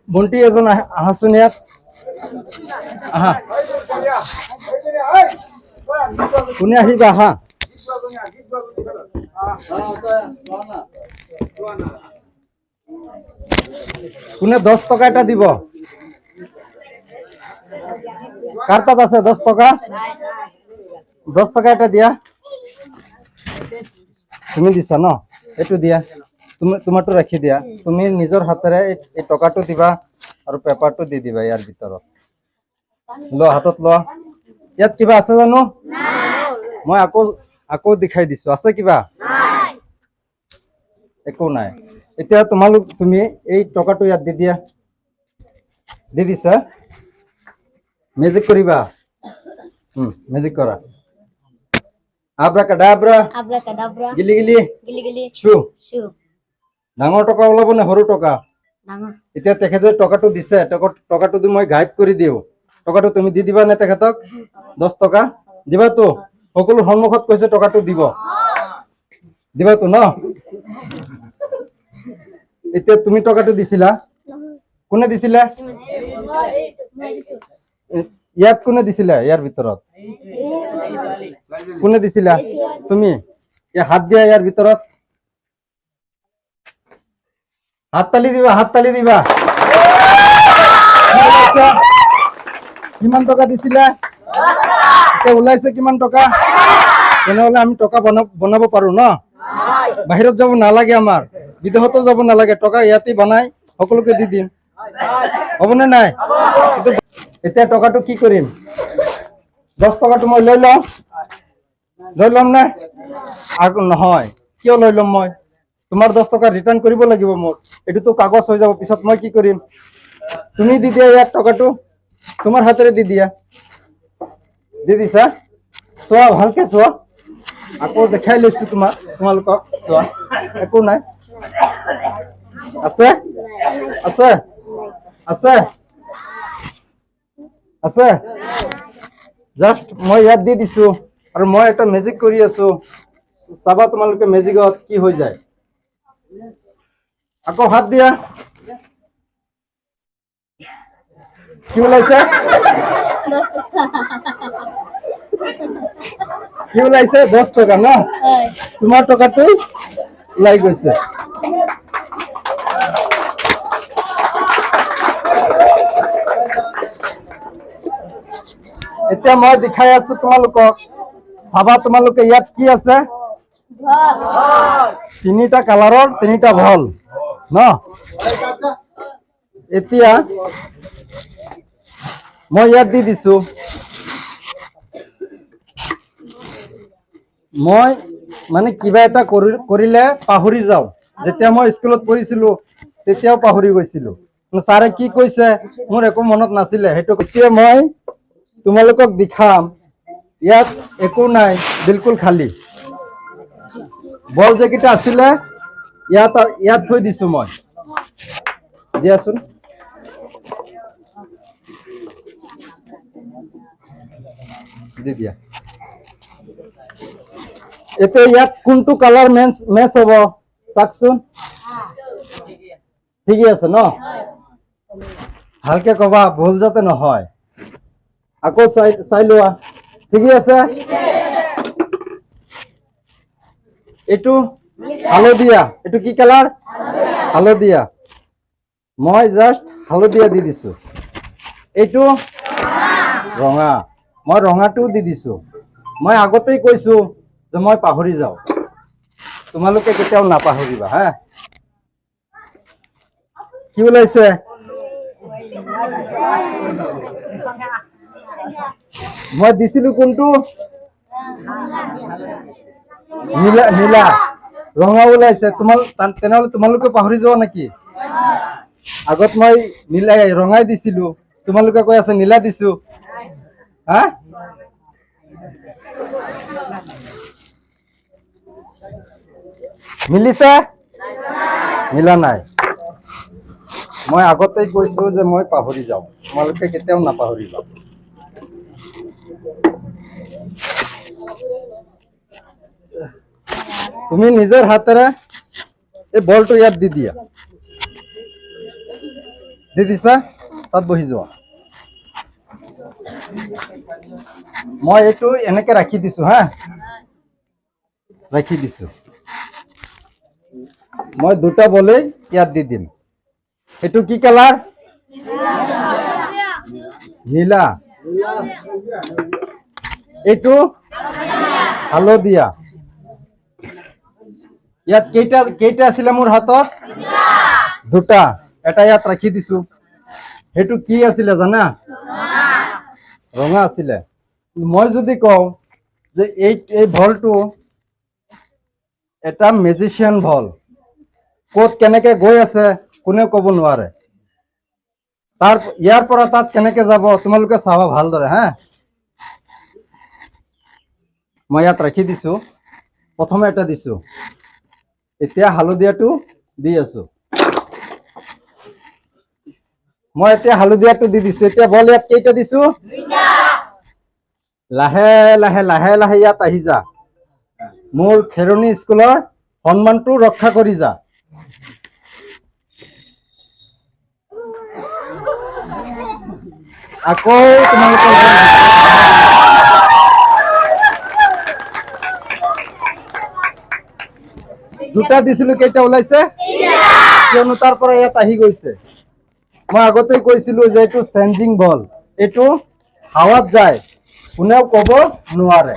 ভণ্টি এজন আহাচোন ইয়াত আহা কোনে আহিবা আহা কোনে 10 টকা এটা দিব কার তাত আছে 10 টকা 10 টকা এটা দিয়া তুমি দিছা ন এটু দিয়া তুমি তোমাৰটো ৰাখি দিয়া তুমি নিজৰ হাতেৰে এই টকাটো দিবা আৰু পেপাৰটো দি দিবা ইয়াৰ ভিতৰত ল হাতত ল ইয়াত কিবা আছে জানো নাই মই আকৌ দেখাই দিছো আছে কিবা নাই একো নাই এতিয়া তুমি এই টকাটো ইয়াত দি দিয়া দি দিছা মেজিক কৰিবা মেজিক কৰা আব্ৰাকাডাব্ৰা আব্ৰাকাডাব্ৰা গিলি গিলি গিলি গিলি শু শু ডাঙৰ টকা ওলাব না সৰু টকা ডাঙৰ এতিয়া তেখেতে টকাটো দিছে টকাটো দি মই গাইড কৰি দিও টকাটো তুমি দি দিবা নে তেখেতক 10 টকা দিবা তো সকলো সন্মুখত কৈছে টকাটো দিব দিবা তো ন এতিয়া তুমি টকাটো দিছিলা কোনে দিছিলা ইয়াত কোনে দিছিলা ইয়াৰ ভিতৰত কোনে দিছিলা তুমি এ হাত দিয়া ইয়াৰ ভিতৰত হাততালি দিবা কিমান টকা দিছিলা এটা ওলাইছে কিমান টকা তেনেহলে আমি টকা বনাব পাৰো ন বাহিৰত যাব নালাগে আমাৰ বিদেশতো যাব নালাগে টকা ইয়াতে বনাই সকলোকে দি দিম হ'ব নে নাই এতিয়া টকাটো কি কৰিম 10 টকাটো মই লৈ লম না আৰু নহয় কিয় লৈ লম মই তোমাৰ 10 টকা ৰিটাৰ্ণ কৰিব লাগিব মোৰ এটো তো কাগজ হৈ যাব পিছত মই কি কৰিম তুমি দি দিয়া ইয়াৰ টকাটো তোমাৰ হাতেৰে দি দিয়া দি দিছা চোৱা ভালকে চোৱা আকৌ দেখাই লৈছো তোমালোকক চোৱা একো নাই আছে আছে আছে আছে জাস্ট মই ইয়াত দি দিছো আৰু মই এটা মেজিক কৰি আছো চাবা তোমালোকে মেজিকত কি হৈ যায় আকৌ হাত দিয়া কি ওলাইছে কি ওলাইছে 10 টকা ন তোমাৰ টকাটো ওলাই গৈছে এতিয়া মই দেখাই আছো তোমালোকক চাবা তোমালোকে ইয়াত কি আছে তিনিটা কালাৰৰ তিনিটা ভল ন এতিয়া মই ইয়াত দি দিছো মই মানে কিবা এটা কৰিলে পাহৰি যাও যেতিয়া মই স্কুলত পঢ়িছিলো তেতিয়াও পাহৰি গৈছিলো ছাৰে কি কৈছে মোৰ একো মনত নাছিলে হেতু এতিয়া মই তোমালোকক দেখাম ইয়াত একো নাই বিলকুল খালি বল যেকিটা আছিলে ইয়াত থৈ দিছো মই দিয়াচোন দি দিয়া এতিয়া ইয়াত কোনটো কালাৰ মেচ হ'ব চাকচোন ঠিকই আছে ন ভালকে কবা ভুল যাতে নহয় আকৌ চাই লোৱা ঠিকই আছে এটু হালদিয়া এটু কি কালাৰ হালদিয়া মই জাস্ট হালদিয়া দি দিছো এটু ৰঙা মই ৰঙাটো দি দিছো মই আগতেই কৈছো যে মই পাহৰি যাও তোমালোকে কেতিয়াও নাপাহৰিবা হা কি ওলাইছে মই দিছিলো কোনটো নীলা ৰঙা ওলাইছে তেনেহলে তোমালোকে পাহৰি যোৱা নেকি আগত মই নীলা ৰঙাই দিছিলো তোমালোকে কৈ আছে নীলা দিছো হা মিলিছে মিলা নাই মই আগতেই কৈছো যে মই পাহৰি যাও তোমালোকে কেতিয়াও নাপাহৰিবা তুমি নিজৰ হাতেৰে এই বলটো ইয়াত দি দিয়া দি দিছা তাত বহি যোৱা মই এইটো এনেকে ৰাখি দিছো হা ৰাখি দিছো মই দুটা বলে ইয়াত দি দিম এইটো কি কালাৰ নীলা এইটো হালধীয়া ইয়াত কেইটা আছিলে মোৰ হাতত দুটা এটা ইয়াত ৰাখি দিছো সেইটো কি আছিলে জানা ৰঙা আছিলে মই যদি কওঁ যে এই বলটো এটা মেজিচিয়ান বল ক'ত কেনেকে গৈ আছে কোনে ক'ব নোৱাৰে তাৰ ইয়াৰ পৰা তাত কেনেকে যাব তোমালোকে চাবা ভালদৰে হা মই ইয়াত ৰাখি দিছো প্ৰথমে এটা দিছো এতিয়া হালধীয়াটো দি আছো মই এতিয়া হালধীয়াটো দি দিছো এতিয়া বল ইয়াত কেইটা দিছো লাহে লাহে লাহে লাহে ইয়াত আহি যা মোৰ খেৰণী স্কুলৰ সন্মানটো ৰক্ষা কৰি যা আকৌ তোমালোকৰ দুটা দিছিলো কেইটা ওলাইছে কিয়নো তাৰ পৰা ইয়াত আহি গৈছে মই আগতেই কৈছিলো যে এইটো চেঞ্জিং বল এইটো হাৱাত যায় কোনেও ক'ব নোৱাৰে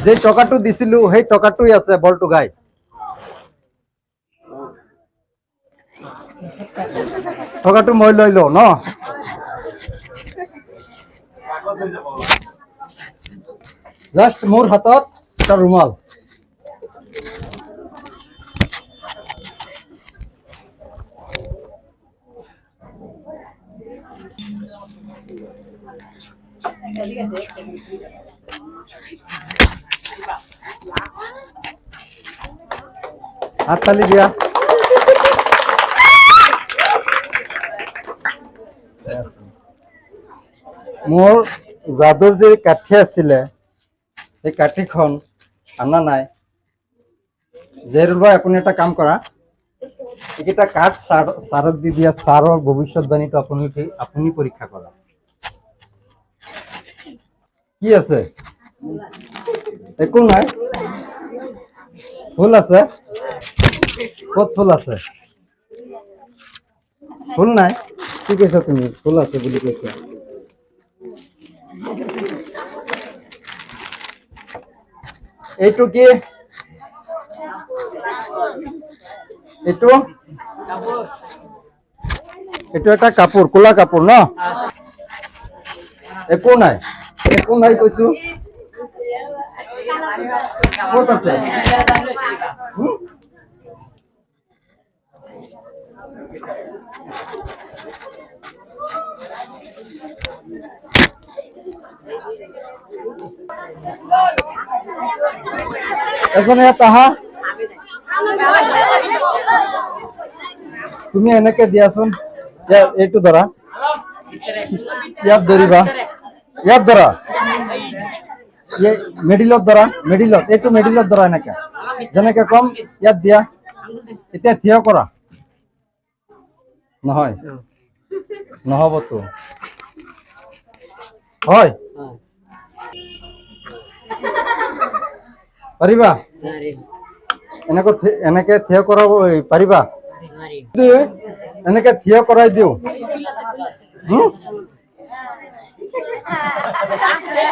যে টকাটো দিছিলো সেই টকাটোই আছে বলটো গাই টকাটো মই লৈ লওঁ ন জাষ্ট মোৰ হাতত এটা ৰুমাল হাততালি দিয়া মোৰ যাদুৰ যে কাঠি আছিলে সেই কাঠিখন আনা নাই জেৰুল ভাই আপুনি এটা কাম কৰা এইকেইটা কাঠ ছাৰক দি দিয়া ছাৰৰ ভৱিষ্যতবাণীটো আপুনি পৰীক্ষা কৰা কি আছে একো নাই ফুল আছে ক'ত ফুল আছে ফুল নাই কি কৈছা তুমি ফুল আছে বুলি কৈছা এইটো কি এইটো এটা কাপোৰ কোলা কাপোৰ ন একো নাই কৈছো ক'ত আছে এজনে ইয়াত আহা তুমি এনেকে দিয়াচোন এইটো ধৰা ইয়াত ধৰিবা ইয়াত ধৰা মিডিলত ধৰা এইটো মিডিলত ধৰা এনেকে যেনেকে কম ইয়াত দিয়া এতিয়া থিয় কৰা নহয় নহবতো হয় পাৰিবা এনেকে থিয় কৰাব পাৰিবা এনেকে থিয় কৰাই দিও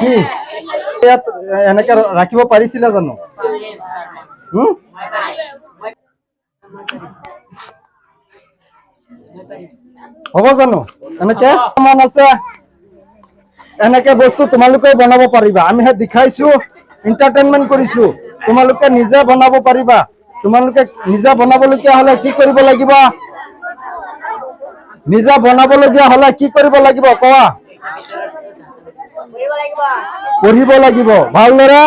কি ইয়াত এনেকে ৰাখিব পাৰিছিলা জানো হ'ব জানো এনেকে মন আছে এনেকে বস্তু তোমালোকে বনাব পাৰিবা আমিহে দেখাইছো এন্টাৰটেইনমেন্ট কৰিছো তোমালোকে নিজে বনাব পাৰিবা তোমালোকে নিজে বনাবলগীয়া হলে কি কৰিব লাগিব নিজে বনাবলগীয়া হলে কি কৰিব লাগিব কোৱা পঢ়িব লাগিব ভালদৰে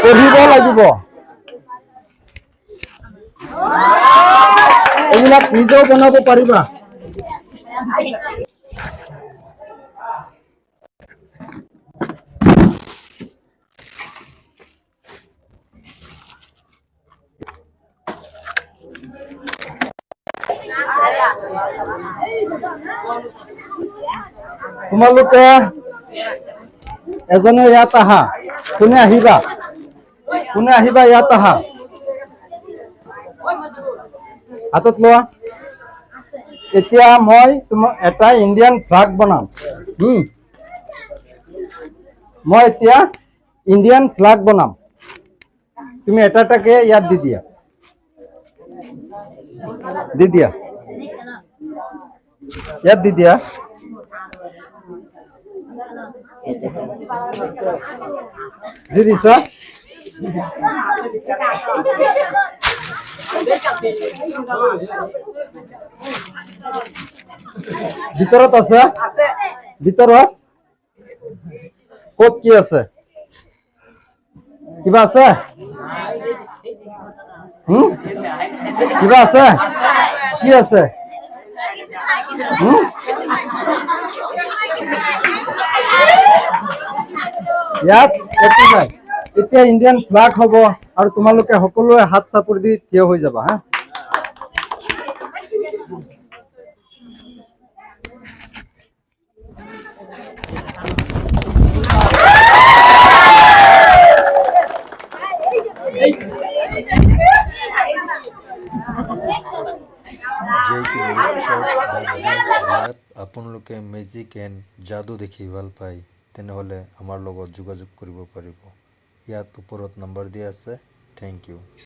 পঢ়িব লাগিব এইবিলাক নিজেও বনাব পাৰিবা তোমালোকে এজনে ইয়াত আহা, কোনে আহিবা, ইয়াত আহা, হাতত লোৱা। এতিয়া মই তোমাক এটা ইণ্ডিয়ান ফ্লাগ বনাম। মই এতিয়া ইণ্ডিয়ান ফ্লাগ বনাম, তুমি এটা এটাকে ইয়াত দি দিয়া, ইয়াত দি দিয়া। দি দিছা? ভিতৰত আছে? ভিতৰত ক'ত কি আছে? কিবা আছে? কিবা আছে? কি আছে? ইয়াত একো নাই। এতিয়া ইণ্ডিয়ান ফ্লাগ হ'ব আৰু তোমালোকে সকলোৱে হাত চাপৰি দি থিয় হৈ যাবা হা। আপোনালোকে মেজিক এণ্ড যাদু দেখি ভাল পায় তেনেহ'লে আমাৰ লগত যোগাযোগ কৰিব পাৰিব। ইয়াত ওপৰত নম্বৰ দিয়া আছে। Thank U.